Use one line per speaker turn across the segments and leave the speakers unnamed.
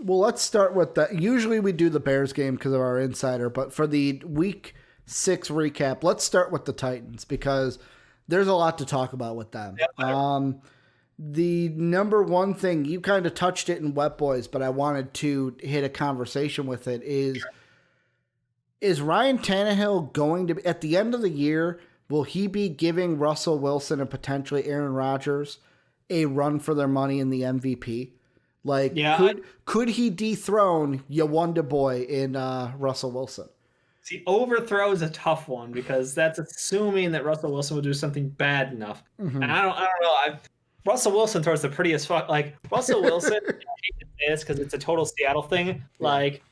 Well, let's start with that. Usually we do the Bears game because of our insider, but for the week 6 recap, let's start with the Titans because there's a lot to talk about with them. The number one thing, you kind of touched it in Wet Boys, but I wanted to hit a conversation with it, is Ryan Tannehill going to be, at the end of the year, will he be giving Russell Wilson and potentially Aaron Rodgers a run for their money in the MVP? Like, could he dethrone your wonder boy in Russell Wilson?
See, overthrow is a tough one because that's assuming that Russell Wilson will do something bad enough. Mm-hmm. And I don't know. Russell Wilson throws the prettiest fuck. Like, Russell Wilson, I hate to say this because it's a total Seattle thing. Yeah. Like,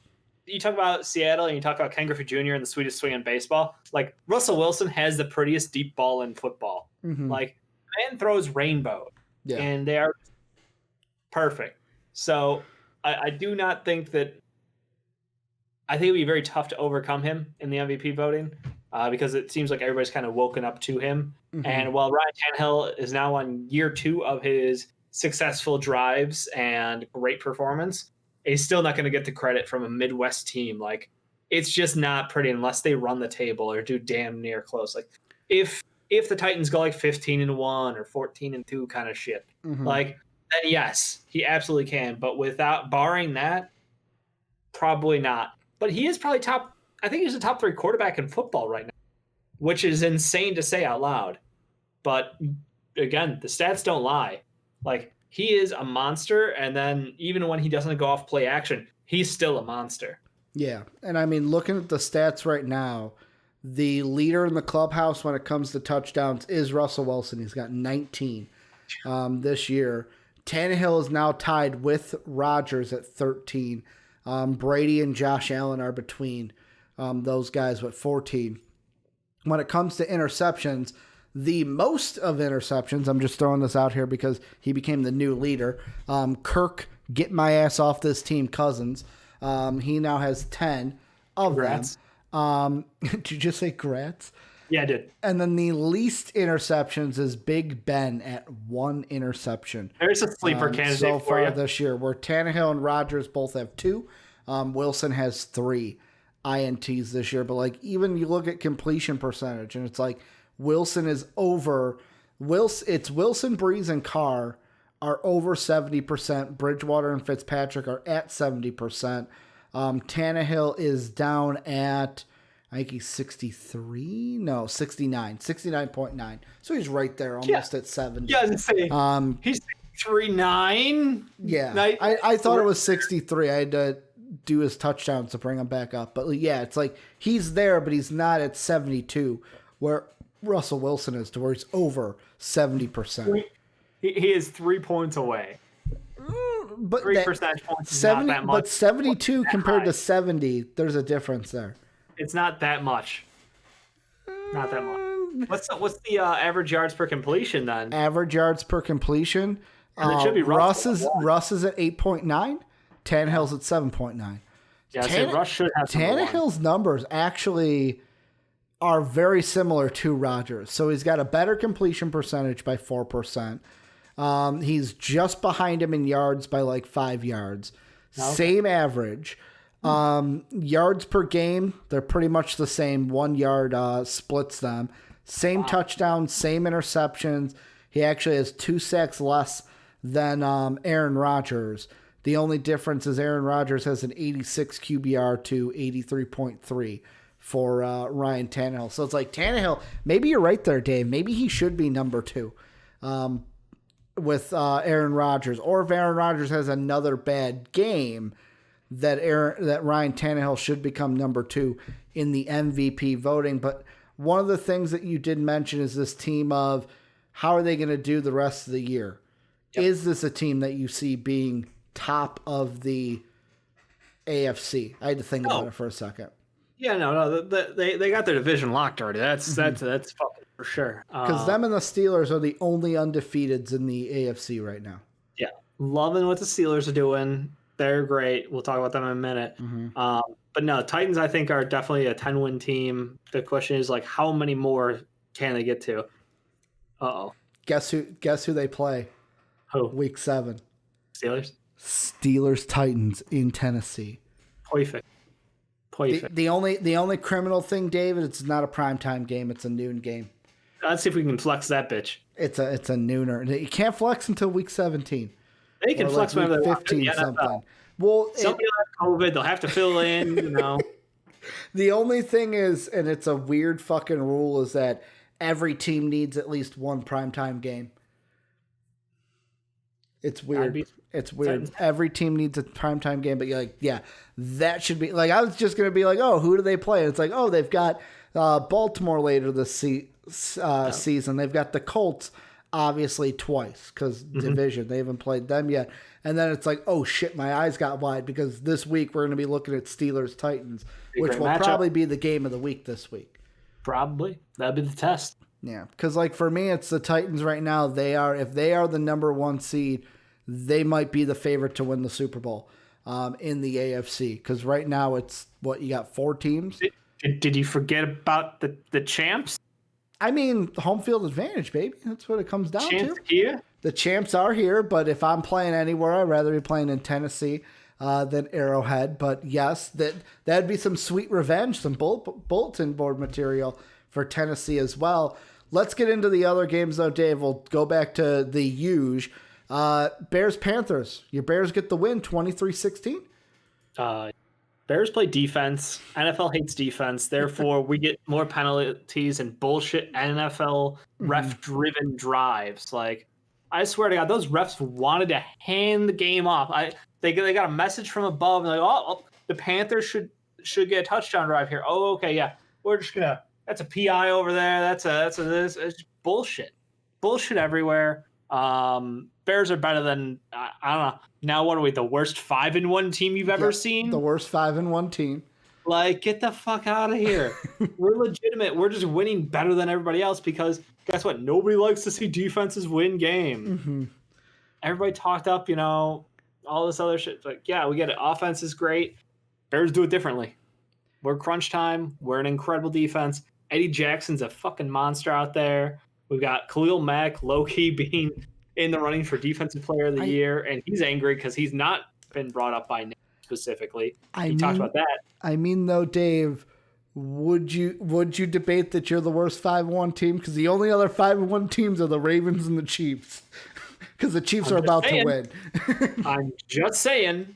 you talk about Seattle and you talk about Ken Griffey Jr. and the sweetest swing in baseball. Like, Russell Wilson has the prettiest deep ball in football. Mm-hmm. Like, man throws rainbow. Yeah. And they are perfect. So I do not think that – I think it would be very tough to overcome him in the MVP voting because it seems like everybody's kind of woken up to him. Mm-hmm. And while Ryan Tannehill is now on year 2 of his successful drives and great performance, he's still not going to get the credit from a Midwest team. Like, it's just not pretty unless they run the table or do damn near close. Like, if the Titans go like 15-1 or 14-2 kind of shit, mm-hmm. like, then yes, he absolutely can. But barring that, probably not. But he is probably I think he's a top 3 quarterback in football right now, which is insane to say out loud. But again, the stats don't lie. Like, he is a monster, and then even when he doesn't go off play action, he's still a monster.
Yeah, and I mean, looking at the stats right now, the leader in the clubhouse when it comes to touchdowns is Russell Wilson. He's got 19 this year. Tannehill is now tied with Rodgers at 13. Brady and Josh Allen are between those guys with 14. When it comes to interceptions, the most of interceptions, I'm just throwing this out here because he became the new leader. Kirk, get my ass off this team, Cousins. He now has 10 of
Congrats.
Them. Did you just say grats?
Yeah, I did.
And then the least interceptions is Big Ben at 1 interception.
There's a sleeper candidate
so
for
far this year, where Tannehill and Rodgers both have 2. Wilson has 3 INTs this year. But like, even you look at completion percentage, and it's like Wilson is over. It's Wilson, Breeze, and Carr are over 70%. Bridgewater and Fitzpatrick are at 70%. Tannehill is down at, I think he's 63? No, 69. 69.9. So he's right there, almost at 70.
Yeah, I was saying, he's 63.9.
Yeah, I thought it was 63. I had to do his touchdowns to bring him back up. But yeah, it's like he's there, but he's not at 72, where Russell Wilson is, to where he's over 70%.
He is 3 points away.
But
3 percentage points is not that much.
But 72 compared to 70, there's a difference there.
It's not that much. Not that much. What's the average yards per completion then?
Average yards per completion.
It should be
Russ is at 8.9. Tannehill's at 7.9.
Yeah, Russ should have
Tannehill's numbers actually are very similar to Rodgers. So he's got a better completion percentage by 4%. He's just behind him in yards by like 5 yards. Okay. Same average. Yards per game, they're pretty much the same. 1 yard splits them. Same touchdowns, same interceptions. He actually has 2 sacks less than Aaron Rodgers. The only difference is Aaron Rodgers has an 86 QBR to 83.3 for Ryan Tannehill. So it's like Tannehill, maybe you're right there, Dave. Maybe he should be number 2 with Aaron Rodgers. Or if Aaron Rodgers has another bad game, that Ryan Tannehill should become number 2 in the MVP voting. But one of the things that you did mention is this team of how are they going to do the rest of the year? Yep. Is this a team that you see being top of the AFC? I had to think about it for a second.
Yeah, no, they got their division locked already. That's fucking for sure.
Because them and the Steelers are the only undefeateds in the AFC right now.
Yeah, loving what the Steelers are doing. They're great. We'll talk about them in a minute. Mm-hmm. But no, Titans, I think, are definitely a 10-win team. The question is, like, how many more can they get to? Uh-oh.
Guess who they play?
Who?
Week 7.
Steelers?
Steelers Titans in Tennessee.
Perfect.
The only criminal thing, David, it's not a primetime game. It's a noon game.
Let's see if we can flex that bitch.
It's a nooner. You can't flex until week 17.
They can flex
like
whenever
week
they want.
15 something. Well,
somebody will have COVID. They'll have to fill in.
The only thing is, and it's a weird fucking rule, is that every team needs at least one primetime game. It's weird. It's weird. Every team needs a primetime game, but you're like, yeah, that should be like. I was just gonna be like, oh, who do they play? And it's like, oh, they've got Baltimore later this season. They've got the Colts, obviously twice because division. They haven't played them yet. And then it's like, oh shit, my eyes got wide because this week we're going to be looking at Steelers Titans, which will probably be the game of the week this week.
Probably. That'd be the test.
Yeah, because like for me, it's the Titans right now. If they are the number one seed, they might be the favorite to win the Super Bowl in the AFC. Because right now it's what you got 4 teams.
Did you forget about the champs?
I mean, home field advantage, baby. That's what it comes down to.
Here?
The champs are here, but if I'm playing anywhere, I'd rather be playing in Tennessee than Arrowhead. But yes, that'd be some sweet revenge, some bulletin board material for Tennessee as well. Let's get into the other games, though, Dave. We'll go back to the huge. Bears-Panthers. Your Bears get the win, 23-16.
Bears play defense. NFL hates defense. Therefore, we get more penalties and bullshit NFL ref-driven drives. Like, I swear to God, those refs wanted to hand the game off. They got a message from above, and like, oh, the Panthers should get a touchdown drive here. Oh, okay, yeah, we're just gonna. That's a PI over there. That's this. It's bullshit. Bullshit everywhere. Bears are better than I don't know. Now what are we? The worst 5-1 team you've ever seen?
The worst 5-1 team.
Like, get the fuck out of here. We're legitimate. We're just winning better than everybody else because guess what? Nobody likes to see defenses win games. Everybody talked up, all this other shit. Like, yeah, we get it. Offense is great. Bears do it differently. We're crunch time. We're an incredible defense. Eddie Jackson's a fucking monster out there. We've got Khalil Mack, low-key being in the running for Defensive Player of the Year, and he's angry because he's not been brought up by name specifically. He talked about that.
I mean, though, Dave, would you debate that you're the worst 5-1 team? Because the only other 5-1 teams are the Ravens and the Chiefs. Because the Chiefs are about to win.
I'm just saying.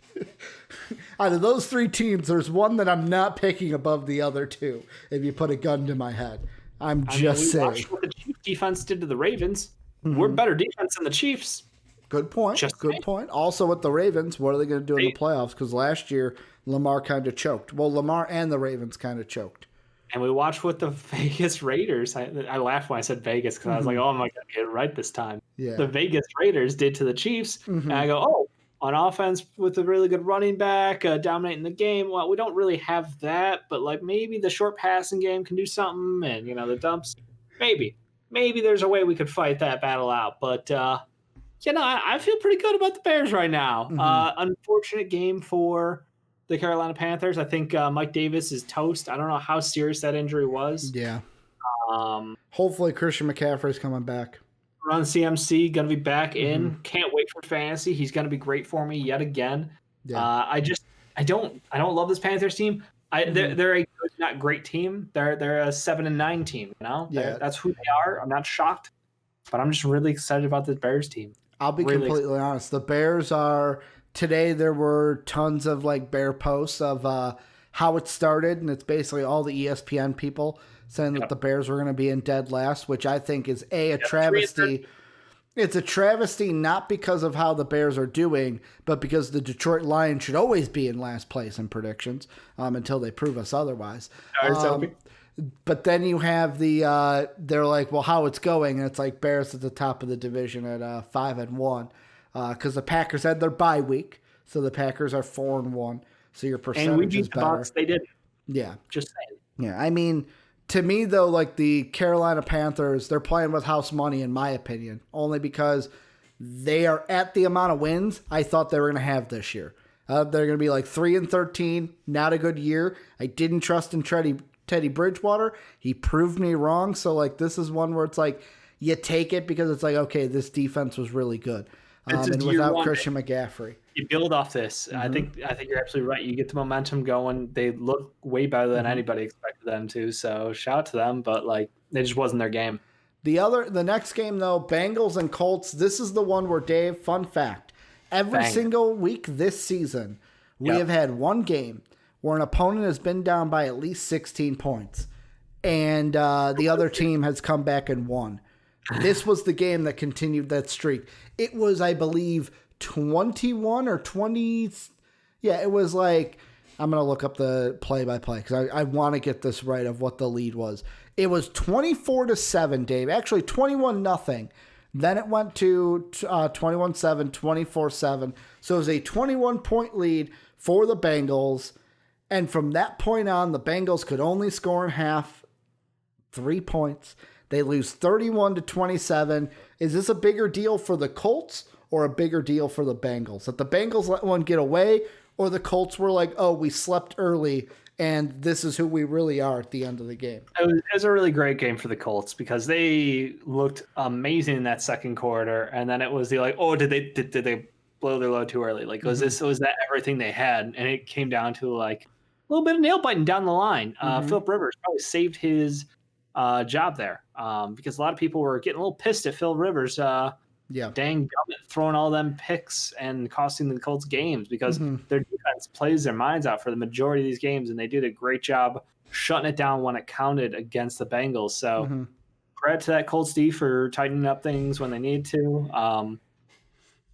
Out of those 3 teams, there's one that I'm not picking above the other 2. If you put a gun to my head, I'm just saying.
Watched what the Chiefs defense did to the Ravens. We're better defense than the Chiefs.
Good point. Good point. Also, with the Ravens, what are they going to do in the playoffs? Because last year, Lamar kind of choked. Well, Lamar and the Ravens kind of choked.
And we watched what the Vegas Raiders. I laughed when I said Vegas because I was like, "Oh, I'm not going to get it right this time."
Yeah.
The Vegas Raiders did to the Chiefs, and I go, "Oh, on offense with a really good running back, dominating the game. Well, we don't really have that, but like maybe the short passing game can do something, and the dumps. Maybe there's a way we could fight that battle out. But I feel pretty good about the Bears right now. Unfortunate game for the Carolina Panthers. I think Mike Davis is toast. I don't know how serious that injury was.
Yeah. Hopefully Christian McCaffrey's coming back.
Run CMC gonna be back in. Can't wait for fantasy. He's gonna be great for me yet again.
Yeah.
I don't love this Panthers team. They're a good, not great team. They're a 7-9 team.
Yeah.
That's who they are. I'm not shocked, but I'm just really excited about this Bears team.
I'll be completely honest. The Bears are today. There were tons of Bear posts of how it started, and it's basically all the ESPN people saying that the Bears were going to be in dead last, which I think is a travesty. It's a travesty not because of how the Bears are doing, but because the Detroit Lions should always be in last place in predictions until they prove us otherwise. But then you have they're like, well, how it's going, and it's like Bears at the top of the division at 5-1 because the Packers had their bye week, so the Packers are 4-1. So your percentage is better.
Bucks, they did.
Yeah,
just saying.
Yeah, I mean. To me, though, the Carolina Panthers, they're playing with house money, in my opinion, only because they are at the amount of wins I thought they were going to have this year. They're going to be 3-13, not a good year. I didn't trust in Teddy Bridgewater. He proved me wrong. So, this is one where it's you take it because it's okay, this defense was really good. and without Christian McCaffrey.
You build off this. I think you're absolutely right. You get the momentum going. They look way better than anybody expected them to. So shout out to them, but like it just wasn't their game.
The next game though, Bengals and Colts. This is the one where Dave. Fun fact: every single week this season, we have had one game where an opponent has been down by at least 16 points, and the other team has come back and won. This was the game that continued that streak. It was, I believe, 21 or 20. Yeah, it was like, I'm going to look up the play-by-play because I want to get this right of what the lead was. It was 24-7, Dave. Actually, 21-0. Then it went to 21-7, 24-7. So it was a 21-point lead for the Bengals. And from that point on, the Bengals could only score in half, 3 points. They lose 31-27. Is this a bigger deal for the Colts or a bigger deal for the Bengals? That the Bengals let one get away, or the Colts were like, oh, we slept early and this is who we really are at the end of the game?
It was a really great game for the Colts because they looked amazing in that second quarter, and then it was did they blow their load too early? Like was that everything they had? And it came down to like a little bit of nail biting down the line. Philip Rivers probably saved his job there because a lot of people were getting a little pissed at Phil Rivers. Dang, throwing all them picks and costing the Colts games because their defense plays their minds out for the majority of these games, and they did a great job shutting it down when it counted against the Bengals. So credit to that Colts D for tightening up things when they need to.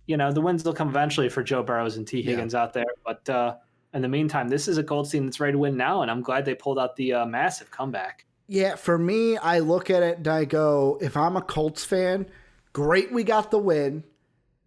The wins will come eventually for Joe Burrows and T. Higgins out there, but in the meantime, this is a Colts team that's ready to win now, and I'm glad they pulled out the massive comeback.
Yeah, for me, I look at it and I go, if I'm a Colts fan, great we got the win,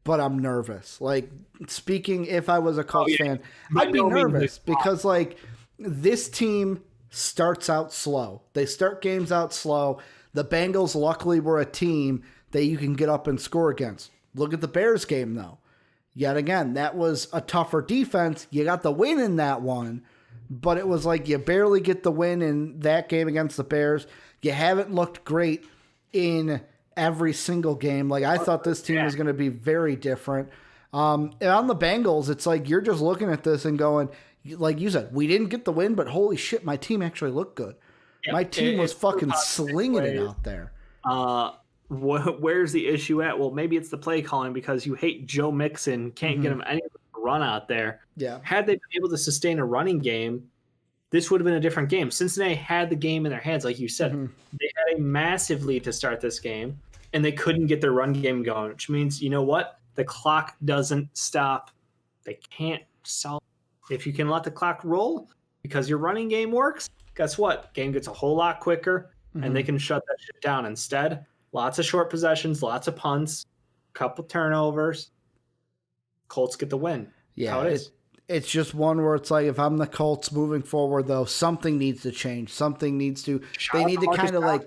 but I'm nervous. Like, speaking, if I was a Colts fan, I'd be nervous because, like, this team starts out slow. They start games out slow. The Bengals, luckily, were a team that you can get up and score against. Look at the Bears game, though. Yet again, that was a tougher defense. You got the win in that one, but it was like you barely get the win in that game against the Bears. You haven't looked great in every single game. Like, I thought this team was going to be very different. And on the Bengals, it's like you're just looking at this and going, like you said, we didn't get the win, but holy shit, my team actually looked good. Yep. My team was fucking slinging it out there.
Where's the issue at? Well, maybe it's the play calling because you hate Joe Mixon, can't get him any run out there.
Yeah.
Had they been able to sustain a running game, this would have been a different game. Cincinnati had the game in their hands, like you said. They had a massive lead to start this game, and they couldn't get their run game going, which means, you know what? The clock doesn't stop. They can't stop. If you can let the clock roll because your running game works, guess what? Game gets a whole lot quicker, and they can shut that shit down. Instead, lots of short possessions, lots of punts, couple turnovers. Colts get the win.
Yeah,
how it is.
It's just one where it's like, if I'm the Colts moving forward, though, something needs to change. Something needs to. They need to kind of like.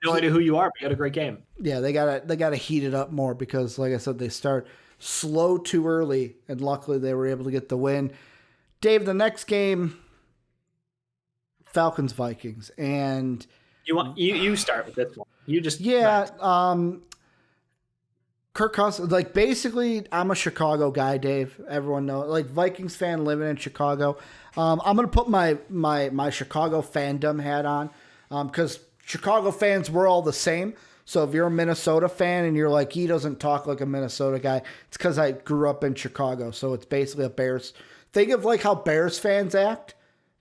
No idea who you are, but you had a great game.
Yeah, they gotta heat it up more because, like I said, they start slow too early, and luckily they were able to get the win. Dave, the next game, Falcons Vikings, and
you start with this one. You just
Kirk Cousins, like, basically, I'm a Chicago guy, Dave. Everyone knows, like, Vikings fan living in Chicago. I'm gonna put my Chicago fandom hat on, because Chicago fans, we're all the same. So if you're a Minnesota fan and you're like, he doesn't talk like a Minnesota guy, it's because I grew up in Chicago. So it's basically a Bears. Think of like how Bears fans act,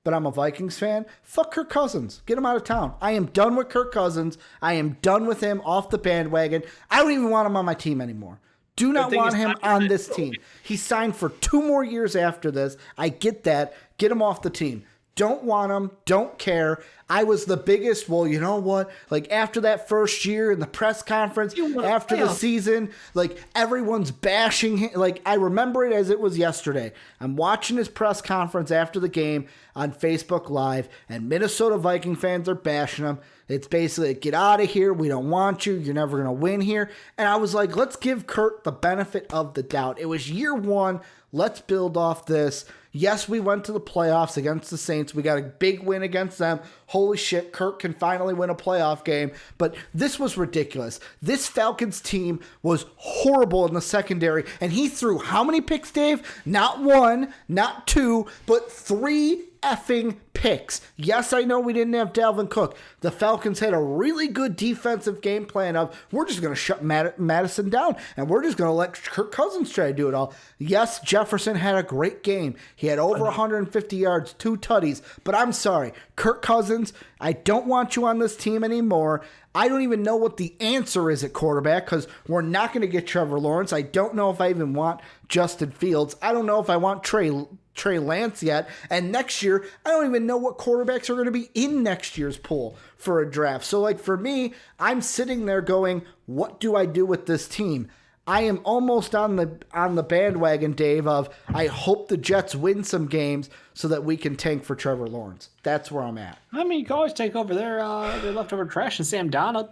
but I'm a Vikings fan. Fuck Kirk Cousins. Get him out of town. I am done with Kirk Cousins. I am done with him off the bandwagon. I don't even want him on my team anymore. Do not want him on this team. He signed for 2 more years after this. I get that. Get him off the team. Don't want him. Don't care. I was the biggest, well, you know what? Like, after that first year in the press conference, after the season, like, everyone's bashing him. Like, I remember it as it was yesterday. I'm watching his press conference after the game on Facebook Live, and Minnesota Viking fans are bashing him. It's basically, get out of here. We don't want you. You're never going to win here. And I was like, let's give Kurt the benefit of the doubt. It was year 1. Let's build off this. Yes, we went to the playoffs against the Saints. We got a big win against them. Holy shit, Kirk can finally win a playoff game. But this was ridiculous. This Falcons team was horrible in the secondary. And he threw how many picks, Dave? Not one, not two, but 3 effing picks. Yes, I know we didn't have Dalvin Cook. The Falcons had a really good defensive game plan of, we're just going to shut Madison down, and we're just going to let Kirk Cousins try to do it all. Yes, Jefferson had a great game. He had over 150 yards, 2 tutties, but I'm sorry, Kirk Cousins, I don't want you on this team anymore. I don't even know what the answer is at quarterback because we're not going to get Trevor Lawrence. I don't know if I even want Justin Fields. I don't know if I want Trey Lance yet. And next year, I don't even know what quarterbacks are going to be in next year's pool for a draft. So, like, for me, I'm sitting there going, what do I do with this team? I am almost on the bandwagon, Dave, of I hope the Jets win some games so that we can tank for Trevor Lawrence. That's where I'm at.
I mean, you can always take over their leftover trash and Sam Darnold.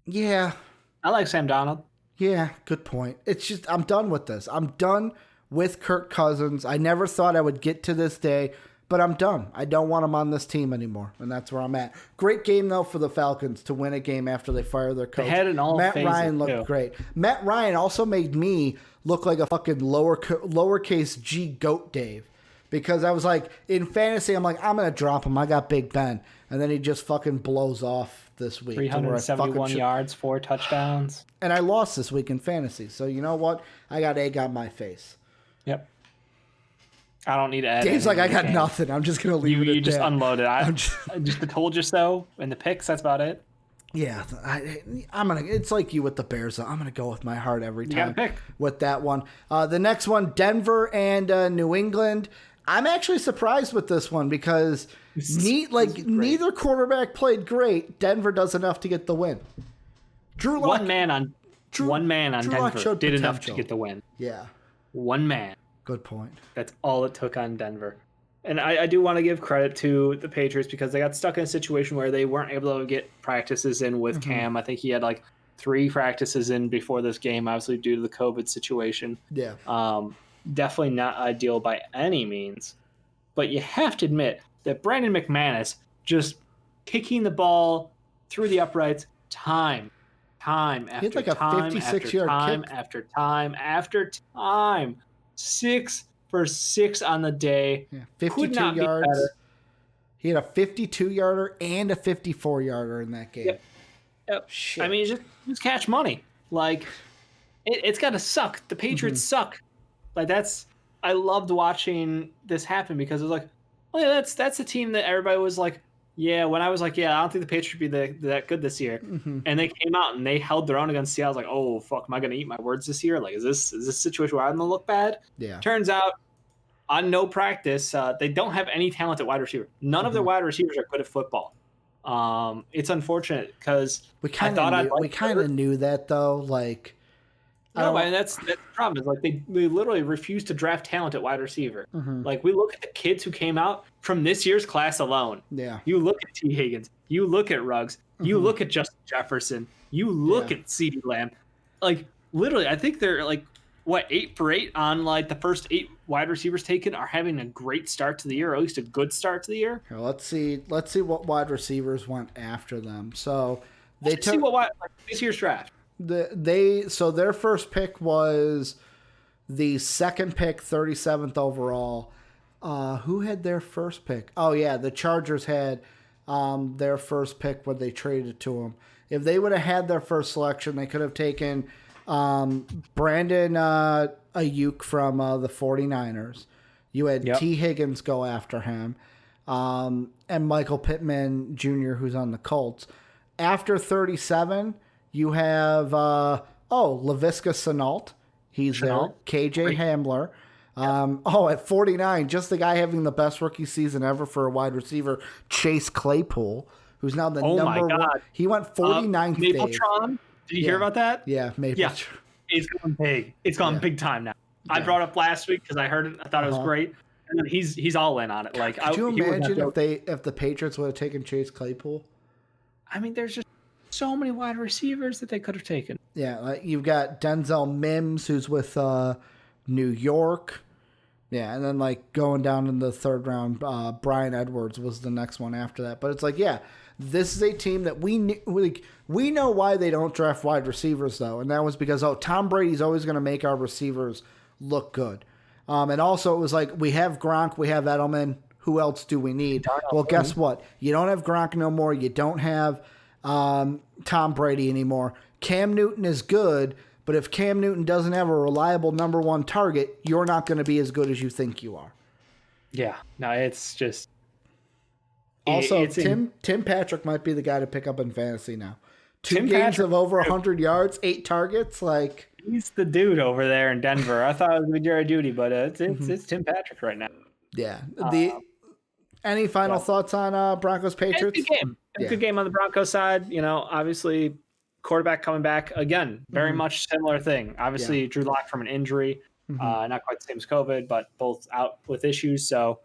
Yeah.
I like Sam Darnold.
Yeah, good point. It's just, I'm done with this. I'm done with Kirk Cousins. I never thought I would get to this day, but I'm done. I don't want him on this team anymore, and that's where I'm at. Great game, though, for the Falcons to win a game after they fire their coach.
They had an all
Matt Ryan looked
too.
Great. Matt Ryan also made me look like a fucking lowercase G goat Dave, because I was like, in fantasy, I'm like, I'm going to drop him. I got Big Ben. And then he just fucking blows off this week.
371 yards, 4 touchdowns.
And I lost this week in fantasy. So you know what? I got egg on my face.
Yep. I don't need to add.
Dave's like, I got nothing. I'm just gonna leave it. You
just unloaded. I
just
told you so. And the picks, that's about it.
Yeah, I'm gonna. It's like you with the Bears. I'm gonna go with my heart every time.
You gotta pick
with that one. The next one, Denver and New England. I'm actually surprised with this one because neither quarterback played great. Denver does enough to get the win. Drew Lock,
one man on Denver did enough to get the win.
Yeah,
one man.
Good point.
That's all it took on Denver. And I do want to give credit to the Patriots because they got stuck in a situation where they weren't able to get practices in with Cam. I think he had like 3 practices in before this game, obviously due to the COVID situation.
Yeah.
Definitely not ideal by any means. But you have to admit that Brandon McManus just kicking the ball through the uprights time after time after time. 6 for 6 on the day.
Yeah, 52 yards. He had a 52-yarder and a 54-yarder in that game.
Yep. I mean, just catch money. Like, it's got to suck. The Patriots suck. Like, I loved watching this happen because it was like, oh yeah, that's the team that everybody was like, yeah. When I was like, yeah, I don't think the Patriots would be that good this year, and they came out and they held their own against Seattle. I was like, oh fuck, am I gonna eat my words this year? Like, is this a situation where I'm gonna look bad?
Yeah.
Turns out, on no practice, they don't have any talent at wide receiver. None of their wide receivers are good at football. It's unfortunate because
we kind of knew that though. Like,
no, and that's the problem is like they literally refuse to draft talent at wide receiver. Like, we look at the kids who came out from this year's class alone.
Yeah.
You look at T. Higgins, you look at Ruggs, you look at Justin Jefferson, you look at CeeDee Lamb. Like, literally, I think they're like 8 for 8 on like the first 8 wide receivers taken are having a great start to the year, or at least a good start to the year.
Here, let's see what wide receivers went after them. So they
see what this year's draft.
So their first pick was the second pick, 37th overall. Who had their first pick? Oh yeah, the Chargers had their first pick when they traded to them. If they would have had their first selection, they could have taken Brandon Ayuk from the 49ers. You had T. Higgins go after him, and Michael Pittman Jr., who's on the Colts. After 37, you have Laviska Shenault. He's there. KJ Hamler. At 49, just the guy having the best rookie season ever for a wide receiver, Chase Claypool, who's now the number one. He went 49th.
Mapletron. Did you hear about that?
Yeah, Mapletron. Yeah,
it's going big. It's gone big time now. Yeah. I brought it up last week because I heard it. I thought it was great. And then he's all in on it. Like,
could you imagine if the Patriots would have taken Chase Claypool?
I mean, there's just so many wide receivers that they could have taken.
Yeah, like you've got Denzel Mims, who's with New York. Yeah, and then like going down in the third round, Brian Edwards was the next one after that. But it's like, yeah, this is a team that we know why they don't draft wide receivers though, and that was because Tom Brady's always going to make our receivers look good. And also it was like we have Gronk, we have Edelman. Who else do we need? Well, guess what? You don't have Gronk no more. You don't have Tom Brady anymore. Cam Newton is good. But if Cam Newton doesn't have a reliable number one target, you're not going to be as good as you think you are.
Yeah. No, it's just.
Also, Tim Patrick might be the guy to pick up in fantasy now. Two games of over 100 yards, 8 targets. Like
he's the dude over there in Denver. I thought it was Jared Judy, but it's Tim Patrick right now.
Yeah. Any final thoughts on Broncos Patriots?
It's a good game. It's a good game on the Broncos side. Obviously, quarterback coming back again. Very much similar thing. Obviously, Drew Lock from an injury, not quite the same as COVID, but both out with issues. So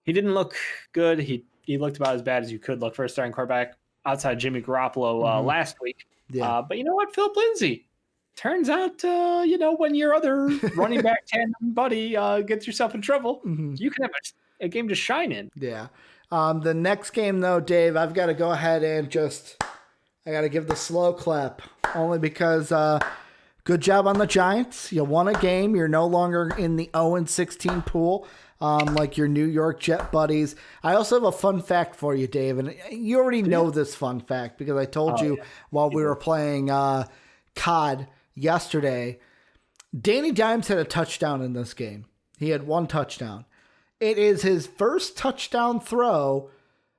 he didn't look good. He looked about as bad as you could look for a starting quarterback outside Jimmy Garoppolo last week. Yeah. But you know what, Philip Lindsay? Turns out, when your other running back tandem buddy gets yourself in trouble, you can have a game to shine in.
Yeah. The next game, though, Dave, I've got to go ahead and I got to give the slow clap only because good job on the Giants. You won a game. You're no longer in the 0-16 pool like your New York Jet buddies. I also have a fun fact for you, Dave, and you already know this fun fact because I told you while we were playing COD yesterday. Danny Dimes had a touchdown in this game. He had 1 touchdown. It is his first touchdown throw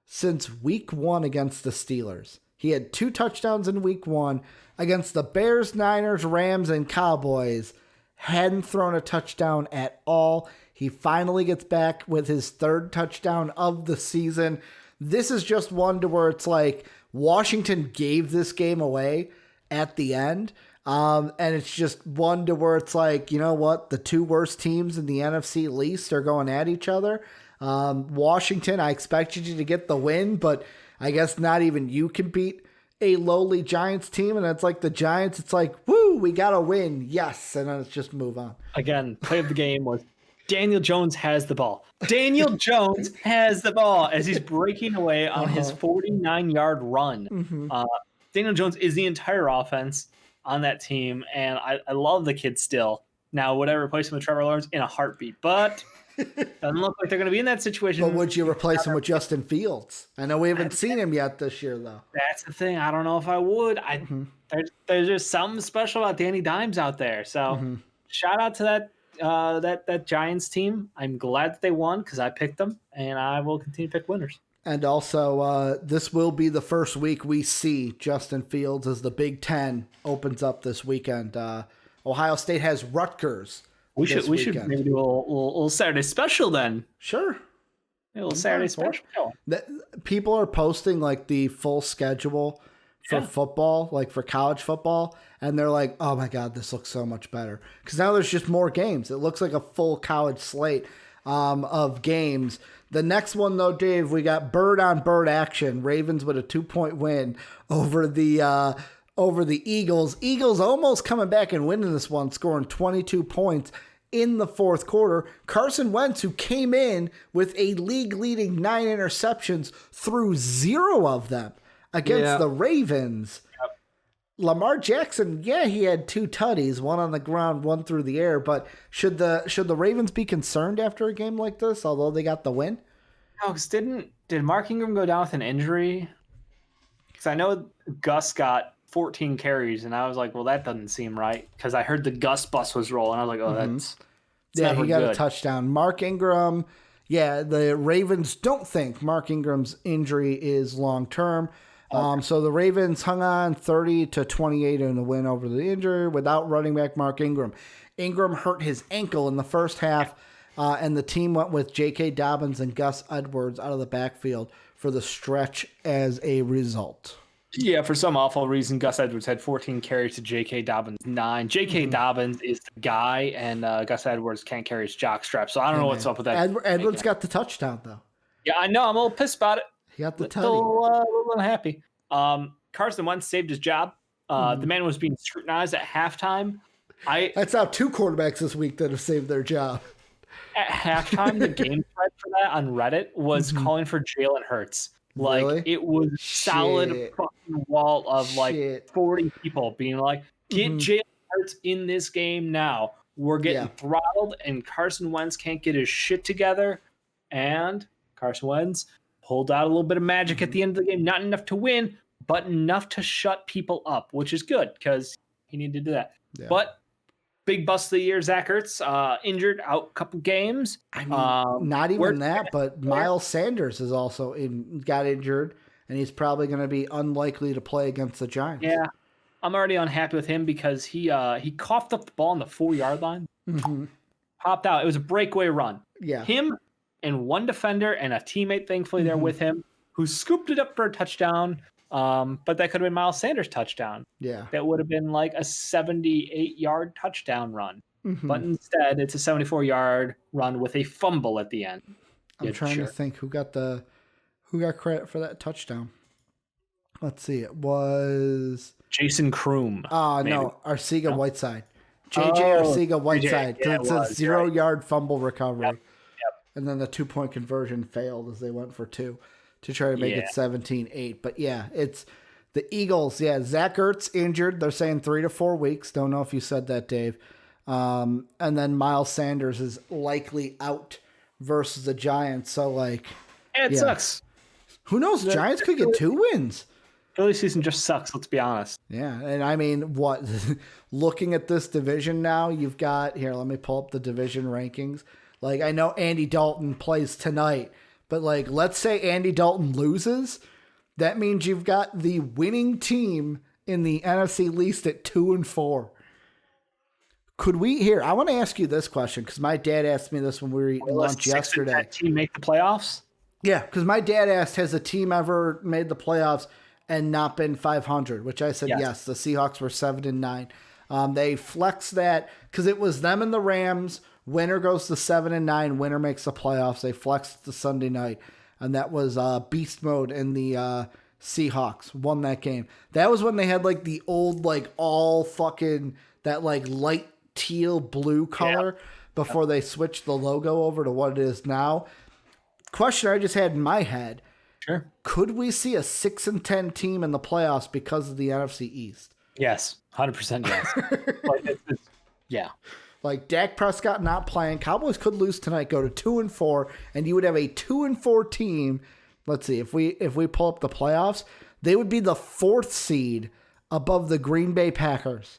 since week 1 against the Steelers. He had 2 touchdowns in week 1 against the Bears, Niners, Rams, and Cowboys. Hadn't thrown a touchdown at all. He finally gets back with his 3rd touchdown of the season. This is just one to where it's like Washington gave this game away at the end. And it's just one to where it's like, you know what? The 2 worst teams in the NFC least are going at each other. Washington, I expected you to get the win, but I guess not even you can beat a lowly Giants team. And it's like the Giants, it's like, woo, we got to win. Yes. And then it's just move on.
Again, play of the game was Daniel Jones has the ball. Daniel Jones has the ball as he's breaking away on his 49-yard run. Daniel Jones is the entire offense on that team, and I love the kid still. Now, would I replace him with Trevor Lawrence in a heartbeat? But doesn't look like they're going to be in that situation.
But would you replace him with Justin Fields? I know we haven't seen him yet this year, though.
That's the thing. I don't know if I would. There's just something special about Danny Dimes out there. So shout out to that Giants team. I'm glad that they won because I picked them, and I will continue to pick winners.
And also, this will be the first week we see Justin Fields as the Big Ten opens up this weekend. Ohio State has Rutgers.
We should maybe do a little Saturday special then.
Sure.
A little Saturday special.
People are posting like the full schedule for football, like for college football, and they're like, oh my God, this looks so much better. Because now there's just more games. It looks like a full college slate of games. The next one, though, Dave, we got bird-on-bird action. Ravens with a 2-point win over the Eagles. Eagles almost coming back and winning this one, scoring 22 points in the 4th quarter. Carson Wentz, who came in with a league-leading 9 interceptions, threw 0 of them against the Ravens. Yep. Lamar Jackson, he had 2 tutties, 1 on the ground, 1 through the air. But should the Ravens be concerned after a game like this, although they got the win?
No, because did Mark Ingram go down with an injury? Because I know Gus got 14 carries, and I was like, well, that doesn't seem right. Because I heard the Gus bus was rolling. I was like, oh, that's
he got a touchdown. Mark Ingram, the Ravens don't think Mark Ingram's injury is long-term. So the Ravens hung on 30-28 in the win over the injury without running back Mark Ingram. Ingram hurt his ankle in the first half, and the team went with J.K. Dobbins and Gus Edwards out of the backfield for the stretch as a result.
Yeah, for some awful reason, Gus Edwards had 14 carries to J.K. Dobbins 9. J.K. Dobbins is the guy, and Gus Edwards can't carry his jockstrap, so I don't know what's up with that.
Edwards got the touchdown, though.
Yeah, I know. I'm a little pissed about it.
He got the tutty.
A little unhappy. Carson Wentz saved his job. The man was being scrutinized at halftime.
That's now 2 quarterbacks this week that have saved their job.
at halftime, the game thread for that on Reddit was calling for Jalen Hurts. Like,
Really?
it was solid
Shit.
fucking wall of like
Shit.
40 people being like, get Jalen Hurts in this game now. We're getting throttled, and Carson Wentz can't get his shit together. And Carson Wentz pulled out a little bit of magic at the end of the game. Not enough to win, but enough to shut people up, which is good because he needed to do that. Yeah. But big bust of the year, Zach Ertz, injured, out a couple games.
I mean, not even that, but Miles Sanders is also got injured, and he's probably going to be unlikely to play against the Giants.
Yeah, I'm already unhappy with him because he coughed up the ball on the 4-yard line, popped out. It was a breakaway run.
Yeah,
him and one defender and a teammate, thankfully, there with him, who scooped it up for a touchdown. But that could have been Miles Sanders' touchdown.
Yeah.
That would have been like a 78-yard touchdown run. But instead, it's a 74-yard run with a fumble at the end.
I'm trying to think who got credit for that touchdown. Let's see. It was
Jason Kroom.
No, Arcega-Whiteside. JJ Arcega-Whiteside. It's a 0-yard fumble recovery. Yep. And then the 2-point conversion failed as they went for 2. To try to make it 17-8. But yeah, it's the Eagles. Yeah, Zach Ertz injured. They're saying 3 to 4 weeks. Don't know if you said that, Dave. And then Miles Sanders is likely out versus the Giants. So, like...
It sucks.
Who knows? The Giants could get 2 wins.
Philly season just sucks, let's be honest.
Yeah, and I mean, what? Looking at this division now, you've got... Here, let me pull up the division rankings. Like, I know Andy Dalton plays tonight. But, like, let's say Andy Dalton loses. That means you've got the winning team in the NFC East at 2-4. Could we here? I want to ask you this question because my dad asked me this when we were eating lunch yesterday.
That team make the playoffs?
Yeah, because my dad asked, has a team ever made the playoffs and not been 500? Which I said yes. The Seahawks were 7-9. They flexed that because it was them and the Rams. Winner goes to 7-9. Winner makes the playoffs. They flexed to Sunday night, and that was beast mode. And the Seahawks won that game. That was when they had like the old like all fucking that like light teal blue color before they switched the logo over to what it is now. Question I just had in my head:
Sure,
could we see a 6-10 team in the playoffs because of the NFC East?
Yes, 100% yes. Yeah.
Like Dak Prescott not playing, Cowboys could lose tonight, go to 2-4, and you would have a 2-4 team. Let's see, if we pull up the playoffs, they would be the 4th seed above the Green Bay Packers.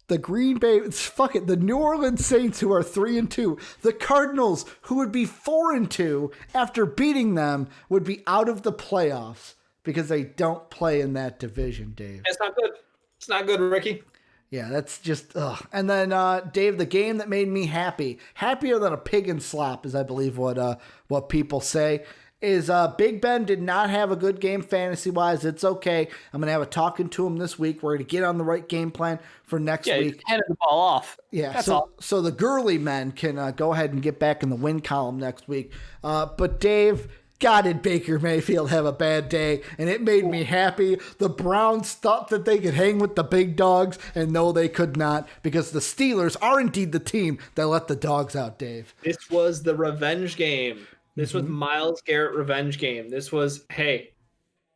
The the New Orleans Saints, who are 3-2, the Cardinals, who would be 4-2 after beating them, would be out of the playoffs because they don't play in that division, Dave.
It's not good. It's not good, Ricky.
Yeah, that's just, ugh. And then, Dave, the game that made me happier than a pig in slop, is I believe what people say, is Big Ben did not have a good game fantasy-wise. It's okay. I'm going to have a talking to him this week. We're going to get on the right game plan for next week.
Yeah, handed the ball off.
Yeah,
that's all.
So the girly men can go ahead and get back in the win column next week. But Dave... God, did Baker Mayfield have a bad day, and it made me happy. The Browns thought that they could hang with the big dogs, and no, they could not, because the Steelers are indeed the team that let the dogs out, Dave.
This was the revenge game. This was Myles Garrett revenge game. This was, hey,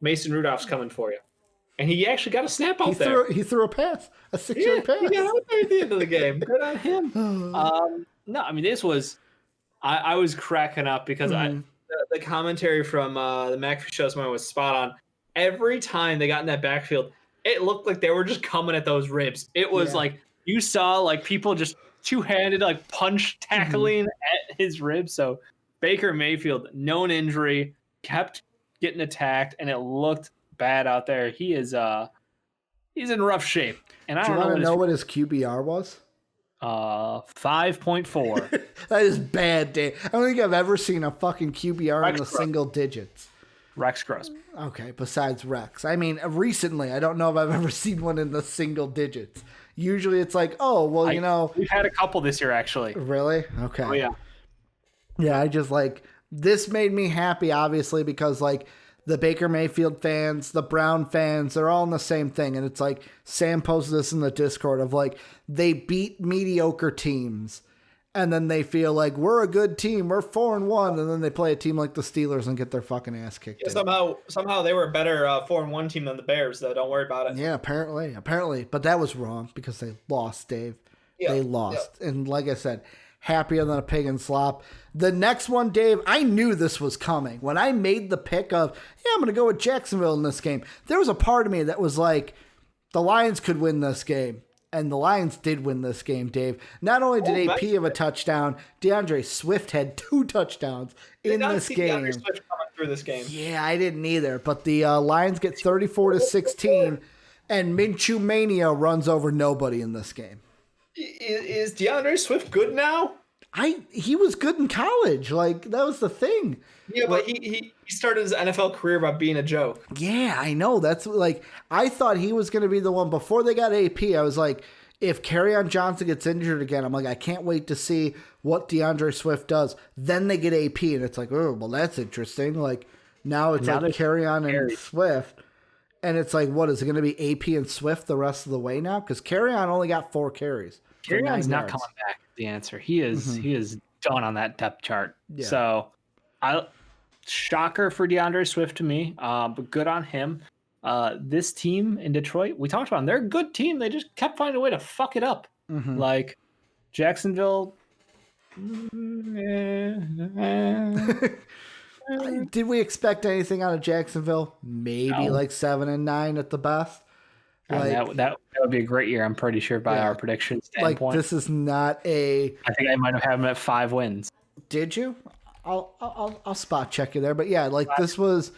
Mason Rudolph's coming for you. And he actually got a snap out there.
He threw a pass, a 6-yard pass.
He got out there at the end of the game. Good on him. No, I mean, this was, I was cracking up because the commentary from the McAfee show this morning was spot on. Every time they got in that backfield, it looked like they were just coming at those ribs. It was like you saw like people just two-handed like punch tackling at his ribs. So Baker Mayfield, known injury, kept getting attacked, and it looked bad out there. He is he's in rough shape. And I don't
want to know what his QBR was?
5.4.
That is bad, Dave. I don't think I've ever seen a fucking QBR in the single digits.
Rex Gross.
Okay, besides Rex. I mean, recently, I don't know if I've ever seen one in the single digits. Usually it's like, oh, well, you know.
We've had a couple this year, actually.
Really? Okay.
Oh, yeah.
Yeah, I just like, this made me happy, obviously, because like the Baker Mayfield fans, the Brown fans, they're all in the same thing. And it's like, Sam posted this in the Discord of like, they beat mediocre teams And then they feel like we're a good team. We're 4-1. And then they play a team like the Steelers and get their fucking ass kicked.
Yeah, somehow they were a better 4-1 team than the Bears, though. Don't worry about it.
Yeah, apparently. But that was wrong because they lost, Dave. Yeah, they lost. Yeah. And like I said, happier than a pig in slop. The next one, Dave, I knew this was coming. When I made the pick of, I'm going to go with Jacksonville in this game, there was a part of me that was like, the Lions could win this game. And the Lions did win this game, Dave. Not only did AP have a touchdown, DeAndre Swift had 2 touchdowns in this game.
DeAndre Swift coming through this game.
Yeah, I didn't either. But the Lions get 34-16, and Minshew Mania runs over nobody in this game.
Is DeAndre Swift good now?
He was good in college. Like, that was the thing.
Yeah, but he started his NFL career by being a joke.
Yeah, I know. That's like, I thought he was going to be the one. Before they got AP, I was like, if Kerryon Johnson gets injured again, I'm like, I can't wait to see what DeAndre Swift does. Then they get AP, and it's like, oh, well, that's interesting. Like, now it's like Kerryon and Swift. And it's like, what, is it going to be AP and Swift the rest of the way now? Because Kerryon only got 4 carries.
Kerryon's not coming back. The answer. He is done on that depth chart. Yeah. So, shocker for DeAndre Swift to me, but good on him. This team in Detroit, we talked about them. They're a good team. They just kept finding a way to fuck it up. Mm-hmm. Like Jacksonville.
Did we expect anything out of Jacksonville? Maybe like 7-9 at the best.
Like, that would be a great year, I'm pretty sure, by our prediction standpoint.
Like, this is not a...
I think I might have had them at 5 wins.
Did you? I'll spot check you there. But yeah, like, this was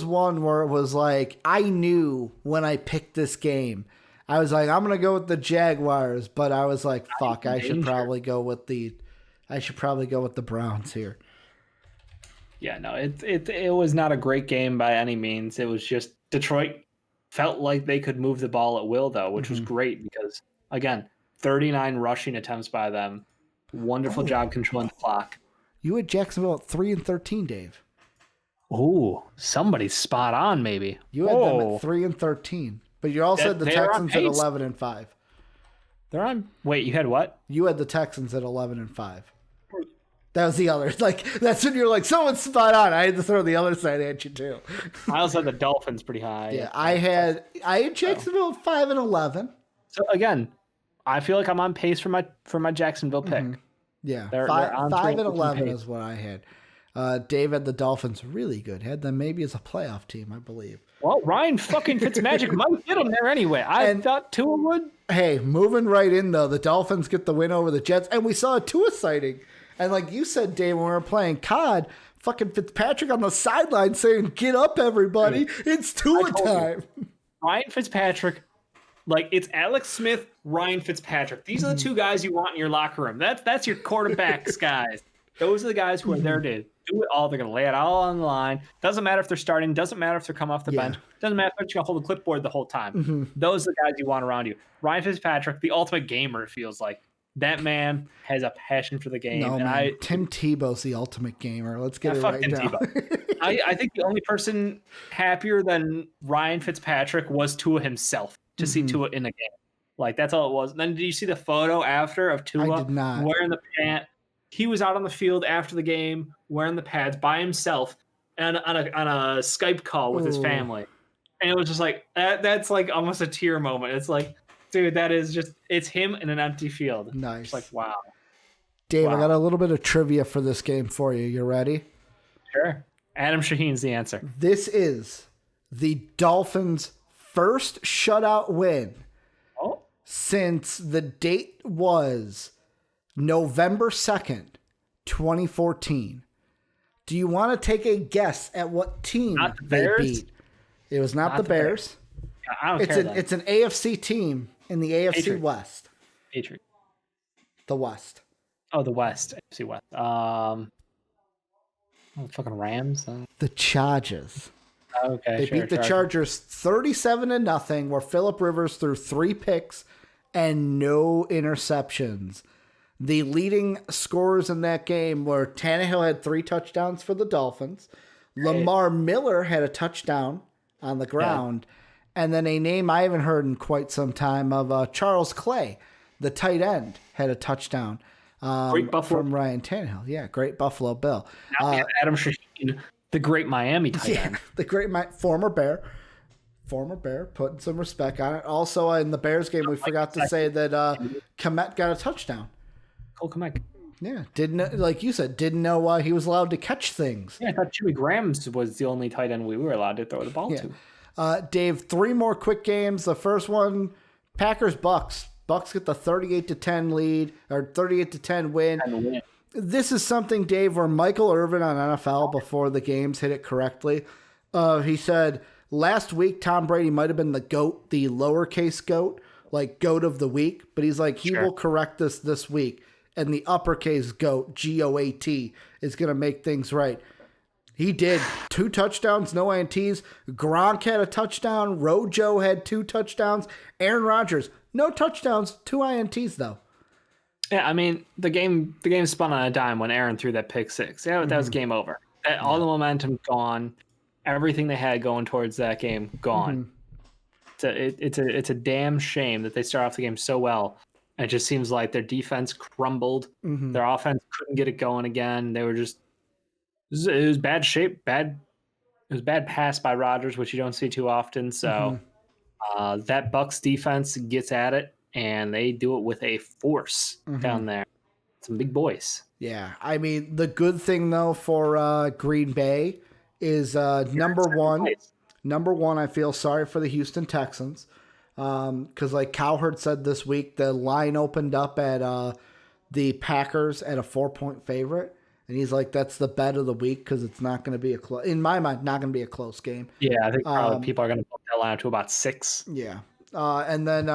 one where it was like, I knew when I picked this game, I was like, I'm going to go with the Jaguars, but I was like, fuck, I should probably go with the Browns here.
Yeah, no, it was not a great game by any means. It was just Detroit felt like they could move the ball at will, though, which was great because, again, 39 rushing attempts by them. Wonderful job controlling the clock.
You had Jacksonville at 3-13, Dave.
Ooh, somebody's spot on, maybe.
You had them at 3-13, but you also had the Texans at 11-5.
They're on. Wait, you had what?
You had the Texans at 11-5. That was the other. Like, that's when you're like, someone's spot on. I had to throw the other side at you too.
I also had the Dolphins pretty high.
Yeah, I had Jacksonville at 5-11.
So again, I feel like I'm on pace for my Jacksonville pick. Mm-hmm.
Yeah, they're 5-11 is what I had. Dave had the Dolphins really good. Had them maybe as a playoff team, I believe.
Well, Ryan fucking Fitzmagic might get them there anyway. I thought Tua would.
Hey, moving right in though, the Dolphins get the win over the Jets, and we saw a Tua sighting. And like you said, Dave, when we were playing COD, fucking Fitzpatrick on the sideline saying, "Get up, everybody! It's Tua time."
Ryan Fitzpatrick, like it's Alex Smith, Ryan Fitzpatrick. These are the 2 guys you want in your locker room. That's your quarterbacks, guys. Those are the guys who are there to do it all. They're going to lay it all on the line. Doesn't matter if they're starting. Doesn't matter if they're coming off the bench. Doesn't matter if they're going to hold the clipboard the whole time. Those are the guys you want around you. Ryan Fitzpatrick, the ultimate gamer, it feels like. That man has a passion for the game.
No, man. Tim Tebow's the ultimate gamer. Let's get it right now.
I think the only person happier than Ryan Fitzpatrick was Tua himself to see Tua in the game. Like, that's all it was. And then did you see the photo after of Tua
I did not.
Wearing the pant? He was out on the field after the game wearing the pads by himself and on a Skype call with his family. And it was just like, that's like almost a tear moment. It's like, dude, that is just, it's him in an empty field.
Nice.
It's like, wow.
Dave, I got a little bit of trivia for this game for you. You ready?
Sure. Adam Shaheen's the answer.
This is the Dolphins' first shutout win since the date was November 2nd, 2014. Do you want to take a guess at what team they beat? It was not the Bears.
I don't care.
It's an AFC team in the AFC
Patriots.
West.
Patriots.
The West.
Oh, the West. AFC West. Fucking Rams.
The Chargers.
Okay.
They beat the Chargers 37-0, where Phillip Rivers threw 3 picks and no interceptions. The leading scorers in that game were Tannehill had 3 touchdowns for the Dolphins. Lamar Miller had a touchdown on the ground. And then a name I haven't heard in quite some time of Charles Clay, the tight end, had a touchdown from Ryan Tannehill. Yeah, great Buffalo Bill.
Now we have Adam Shaheen, the great Miami tight end.
The great former Bear, putting some respect on it. Also, in the Bears game, we forgot to say that Kmet got a touchdown.
Cole Kmet.
Yeah, like you said, didn't know he was allowed to catch things.
Yeah, I thought Chewy Graham was the only tight end we were allowed to throw the ball to.
Dave, 3 more quick games. The first one, Packers-Bucks. Bucks get the 38-10 lead, or 38-10 win. This is something, Dave, where Michael Irvin on NFL before the games hit it correctly. He said, last week Tom Brady might have been the GOAT, the lowercase GOAT, like GOAT of the week, but he's like, he will correct this week. And the uppercase GOAT, GOAT, is going to make things right. He did. 2 touchdowns, no INTs. Gronk had a touchdown. Rojo had 2 touchdowns. Aaron Rodgers, no touchdowns, 2 INTs, though.
Yeah, I mean, the game spun on a dime when Aaron threw that pick 6. Yeah, that was game over. All the momentum gone. Everything they had going towards that game, gone. It's a damn shame that they start off the game so well. And it just seems like their defense crumbled. Their offense couldn't get it going again. They were just it was bad shape. It was bad pass by Rodgers, which you don't see too often. So that Bucks defense gets at it, and they do it with a force down there. Some big boys.
Yeah, I mean, the good thing though for Green Bay is number one. I feel sorry for the Houston Texans. Because like Cowherd said this week, the line opened up at the Packers at a 4-point favorite, and he's like, "That's the bet of the week because it's not going to be in my mind, not going to be a close game."
Yeah, I think probably people are going to put that line to about 6.
Yeah, and then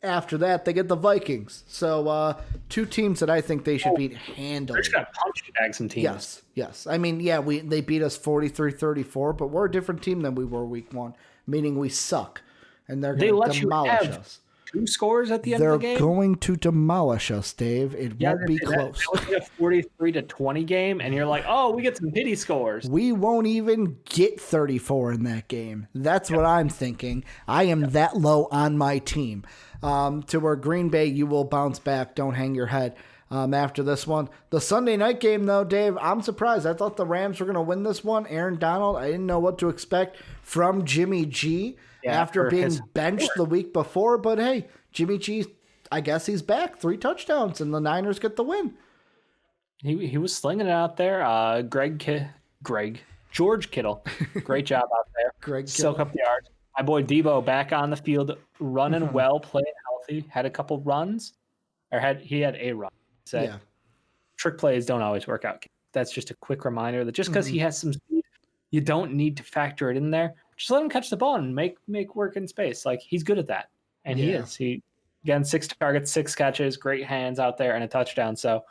after that, they get the Vikings. So 2 teams that I think they should beat handily.
They're just going to punch bag some teams.
Yes. I mean, yeah, they beat us 43-34, but we're a different team than we were week 1, meaning we suck. And they're going to demolish us.
2 scores at the end of the game?
They're going to demolish us, Dave. It won't be close.
It was a 43-20 game, and you're like, oh, we get some pity scores.
We won't even get 34 in that game. That's what I'm thinking. I am that low on my team. To where Green Bay, you will bounce back. Don't hang your head after this one. The Sunday night game, though, Dave, I'm surprised. I thought the Rams were going to win this one. Aaron Donald, I didn't know what to expect from Jimmy G. After being benched the week before. But hey, Jimmy G, I guess he's back. 3 touchdowns, and the Niners get the win.
He was slinging it out there. George Kittle, great job out there. Soak up the yards. My boy Debo back on the field, running well, playing healthy. Had a couple runs, he had a run. So trick plays don't always work out. That's just a quick reminder that just because he has some speed, you don't need to factor it in there. Just let him catch the ball and make work in space. Like, he's good at that. And he is. He, again, 6 targets, 6 catches, great hands out there, and a touchdown. So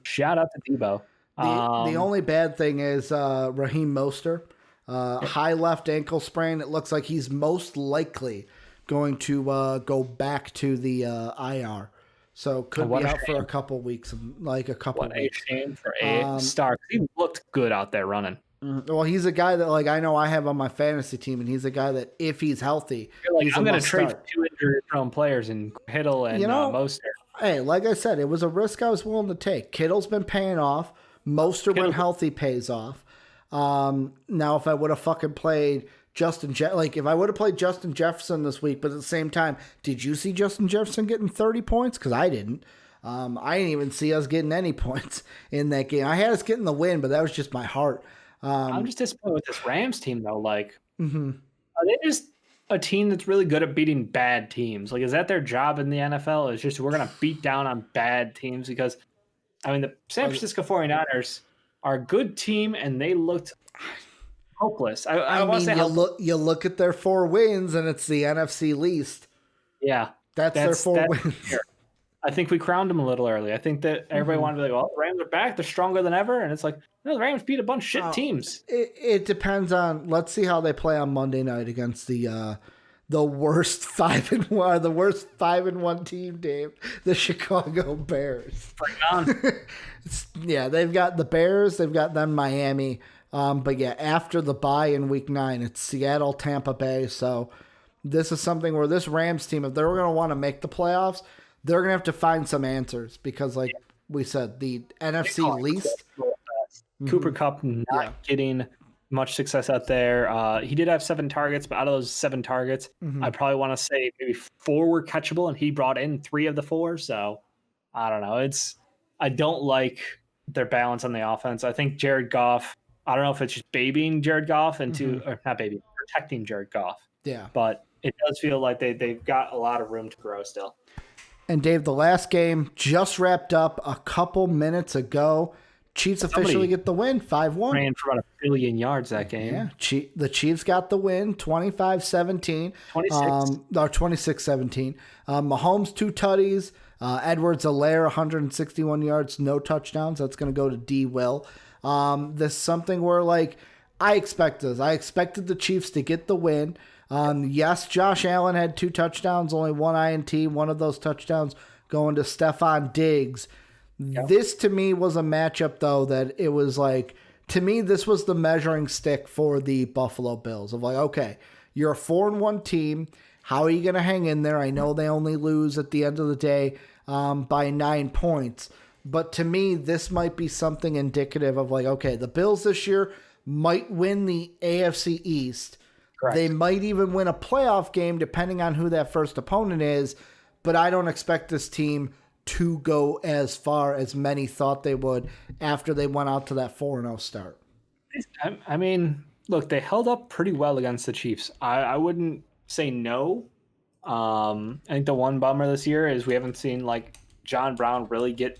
shout out to Debo.
The only bad thing is Raheem Mostert. High left ankle sprain. It looks like he's most likely going to go back to the IR. So could be out for a couple weeks. What
a shame for a star. He looked good out there running.
Well, he's a guy that, like, I know I have on my fantasy team, and he's a guy that if he's healthy,
I'm going to trade for 2 injury-prone players in Kittle and Mostert.
Hey, like I said, it was a risk I was willing to take. Kittle's been paying off. Mostert, when healthy, pays off. Now, if I would have fucking played if I would have played Justin Jefferson this week, but at the same time, did you see Justin Jefferson getting 30 points? Because I didn't. I didn't even see us getting any points in that game. I had us getting the win, but that was just my heart.
I'm just disappointed with this Rams team, though. Like, are they just a team that's really good at beating bad teams? Like, is that their job in the NFL? It's just we're going to beat down on bad teams? Because, I mean, the San Francisco 49ers are a good team, and they looked hopeless. I mean,
you look at their 4 wins, and it's the NFC least.
Yeah.
That's their 4 wins.
Fair. I think we crowned them a little early. I think that everybody wanted to be like, well, the Rams are back. They're stronger than ever. And it's like, no, the Rams beat a bunch of shit teams.
It depends on, let's see how they play on Monday night against the worst 5-1, the worst 5-1 team, Dave, the Chicago Bears.
Bring it on.
They've got the Bears. They've got them Miami. But yeah, after the bye in week 9, it's Seattle, Tampa Bay. So this is something where this Rams team, if they're going to want to make the playoffs, they're going to have to find some answers because, like we said, the NFC least.
Cooper Kupp not getting much success out there. He did have 7 targets, but out of those 7 targets, I probably want to say maybe 4 were catchable, and he brought in 3 of the 4. So I don't know. I don't like their balance on the offense. I think Jared Goff, I don't know if it's just babying Jared Goff or not babying, protecting Jared Goff.
Yeah.
But it does feel like they've got a lot of room to grow still.
And Dave, the last game just wrapped up a couple minutes ago. Chiefs officially get the win, 5-1.
Ran for about 1 billion yards that game.
Yeah, the Chiefs got the win, 25-17. 26-17. Mahomes 2 tutties. Edwards-Helaire 161 yards, no touchdowns. That's going to go to D. Will. This is something where, like, I expected the Chiefs to get the win. Yes, Josh Allen had 2 touchdowns, only 1 INT. One of those touchdowns going to Stephon Diggs. Yep. This, to me, was a matchup, though, that it was like, to me, this was the measuring stick for the Buffalo Bills of like, okay, you're a 4-1 team. How are you going to hang in there? I know they only lose at the end of the day by 9 points. But to me, this might be something indicative of like, okay, the Bills this year might win the AFC East. Correct. They might even win a playoff game depending on who that first opponent is. But I don't expect this team to go as far as many thought they would after they went out to that 4-0 start.
I mean, look, they held up pretty well against the Chiefs. I wouldn't say no. I think the one bummer this year is we haven't seen like John Brown really get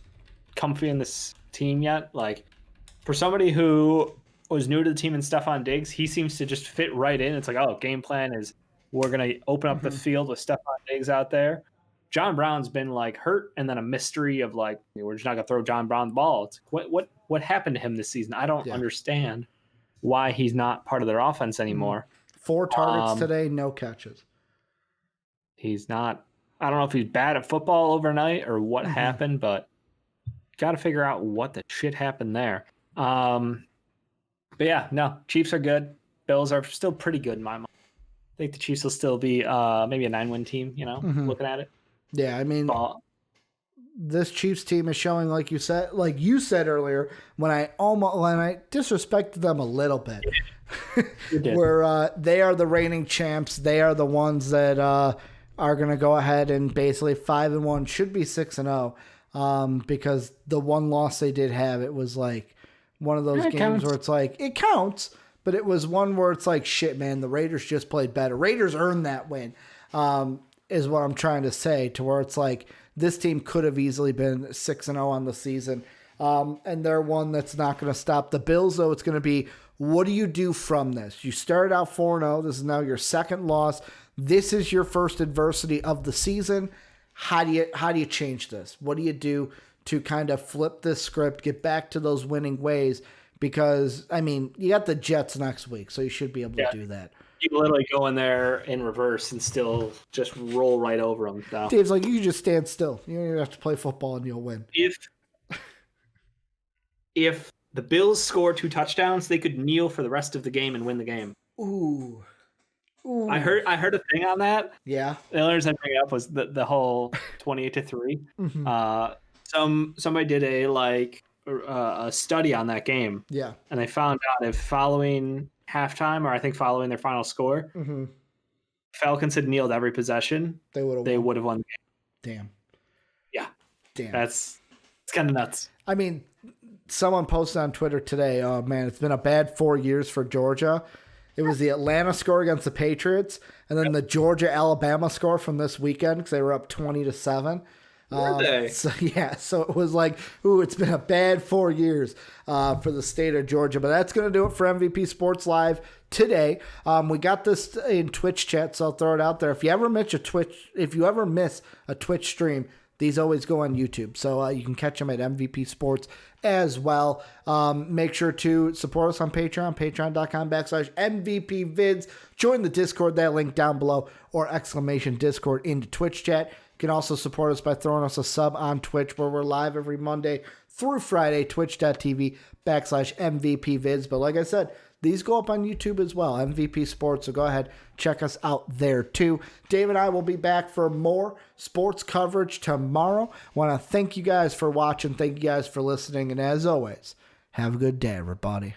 comfy in this team yet. Like, for somebody who was new to the team and Stephon Diggs, he seems to just fit right in. It's like, oh, game plan is we're going to open up the field with Stephon Diggs out there. John Brown's been like hurt, and then a mystery of like, we're just not gonna throw John Brown the ball. It's what happened to him this season? I don't understand why he's not part of their offense anymore.
4 targets today, no catches.
He's not. I don't know if he's bad at football overnight or what happened, but got to figure out what the shit happened there. But yeah, no, Chiefs are good. Bills are still pretty good in my mind. I think the Chiefs will still be maybe a 9-win team. Looking at it.
Yeah, I mean, this Chiefs team is showing, like you said earlier, when I disrespected them a little bit, where they are the reigning champs. They are the ones that are going to go ahead and basically 5-1, should be 6-0, because the one loss they did have, it was like one of those games counts. Where it's like, it counts, but it was one where it's like, shit, man, the Raiders just played better. Raiders earned that win. Is what I'm trying to say, to where it's like this team could have easily been 6-0 on the season. And they're one that's not going to stop. The Bills, though, it's going to be, what do you do from this? You started out 4-0. This is now your second loss. This is your first adversity of the season. How do you change this? What do you do to kind of flip this script, get back to those winning ways? Because, I mean, you got the Jets next week, so you should be able to do that.
You can literally go in there in reverse and still just roll right over them. So.
Dave's like, you can just stand still. You don't even have to play football and you'll win.
If the Bills score 2 touchdowns, they could kneel for the rest of the game and win the game.
Ooh.
I heard a thing on that.
Yeah.
The only reason I bring it up was the whole 28-3. Somebody did a study on that game.
Yeah.
And they found out if following halftime, or I think following their final score, Falcons had kneeled every possession, they would have won the
game. Damn.
Yeah.
Damn.
It's kind of nuts.
I mean, someone posted on Twitter today, oh man, it's been a bad 4 years for Georgia. It was the Atlanta score against the Patriots, and then the Georgia-Alabama score from this weekend, because they were up 20-7.
Were they?
So it was like, it's been a bad 4 years for the state of Georgia. But that's going to do it for MVP Sports Live today. We got this in Twitch chat, so I'll throw it out there. If you ever miss a Twitch stream, these always go on YouTube. So you can catch them at MVP Sports as well. Make sure to support us on Patreon, patreon.com/MVPvids. Join the Discord, that link down below, or !Discord into Twitch chat. You can also support us by throwing us a sub on Twitch, where we're live every Monday through Friday, twitch.tv /MVPvids. But like I said, these go up on YouTube as well, MVP Sports. So go ahead, check us out there too. Dave and I will be back for more sports coverage tomorrow. Want to thank you guys for watching. Thank you guys for listening. And as always, have a good day, everybody.